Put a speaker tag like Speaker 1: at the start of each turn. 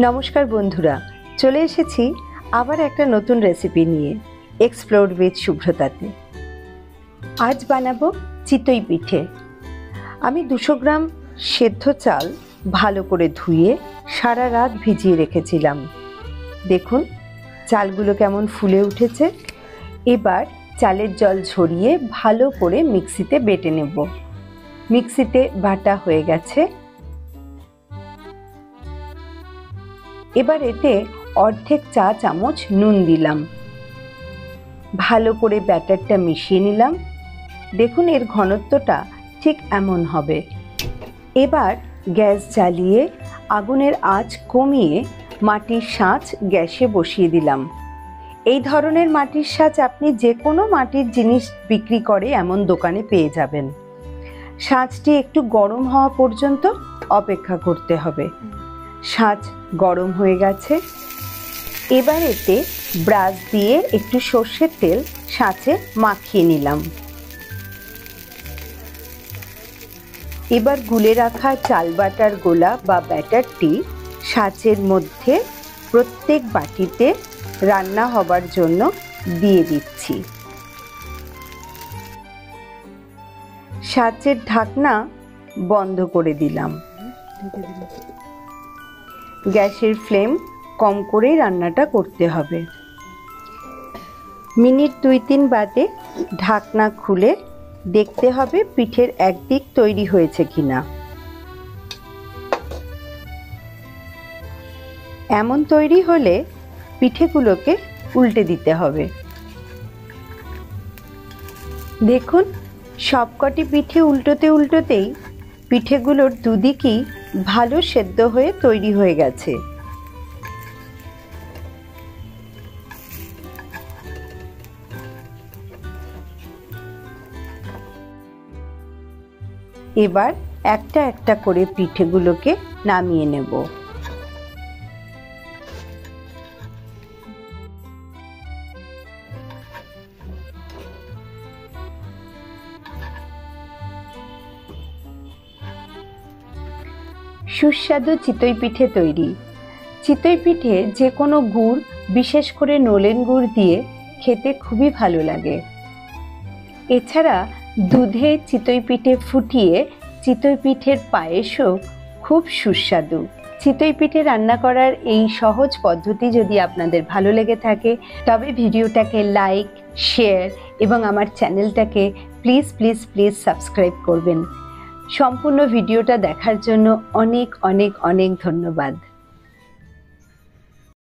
Speaker 1: নমস্কার বন্ধুরা, চলে এসেছি আবার একটা নতুন রেসিপি নিয়ে এক্সপ্লোর উইথ শুভ্রতাতে। আজ বানাবো চিতই পিঠে। আমি 200 গ্রাম সেদ্ধ চাল ভালো করে ধুয়ে সারা রাত ভিজিয়ে রেখেছিলাম। দেখুন চালগুলো কেমন ফুলে উঠেছে। এবার চালের জল ঝরিয়ে ভালো করে মিক্সিতে বেটে নেব। মিক্সিতে বাটা হয়ে গেছে। এবার এতে অর্ধেক চা চামচ নুন দিলাম। ভালো করে ব্যাটারটা মিশিয়ে নিলাম। দেখুন এর ঘনত্বটা ঠিক এমন হবে। এবার গ্যাস জ্বালিয়ে আগুনের আঁচ কমিয়ে মাটির সাঁচ গ্যাসে বসিয়ে দিলাম। এই ধরনের মাটির সাঁচ আপনি যে কোনো মাটির জিনিস বিক্রি করে এমন দোকানে পেয়ে যাবেন। সাঁচটি একটু গরম হওয়া পর্যন্ত অপেক্ষা করতে হবে। সাঁচ গরম হয়ে গেছে। এবার এতে ব্রাশ দিয়ে একটু সর্ষের তেল সাঁচে মাখিয়ে নিলাম। এবার গুলে রাখা চাল বাটার গোলা বা ব্যাটারটি সাঁচের মধ্যে প্রত্যেক বাটিতে রান্না হবার জন্য দিয়ে দিচ্ছি। সাঁচের ঢাকনা বন্ধ করে দিলাম। গ্যাসের ফ্লেম কম করেই রান্নাটা করতে হবে। মিনিট 2-3 বাদে ঢাকনা খুলে দেখতে হবে পিঠের একদিক তৈরি হয়েছে কিনা। এমন তৈরি হলে পিঠেগুলোকে উল্টে দিতে হবে। দেখুন সবকটি পিঠে উল্টোতে উল্টোতেই পিঠেগুলোর দুদিকই ভালো সেদ্ধ হয়ে তৈরি হয়ে গেছে। এবার একটা একটা করে পিঠেগুলোকে নামিয়ে নেব। সুস্বাদু চিতই পিঠে তৈরি। চিতই পিঠে যে কোনো গুড়, বিশেষ করে নলেন গুড় দিয়ে খেতে খুবই ভালো লাগে। এছাড়া দুধে চিতই পিঠে ফুটিয়ে চিতই পিঠের পায়েসও খুব সুস্বাদু। চিতই পিঠে রান্না করার এই সহজ পদ্ধতি যদি আপনাদের ভালো লেগে থাকে তবে ভিডিওটাকে লাইক, শেয়ার এবং আমার চ্যানেলটাকে প্লিজ সাবস্ক্রাইব করবেন। সম্পূর্ণ ভিডিওটা দেখার জন্য অনেক ধন্যবাদ।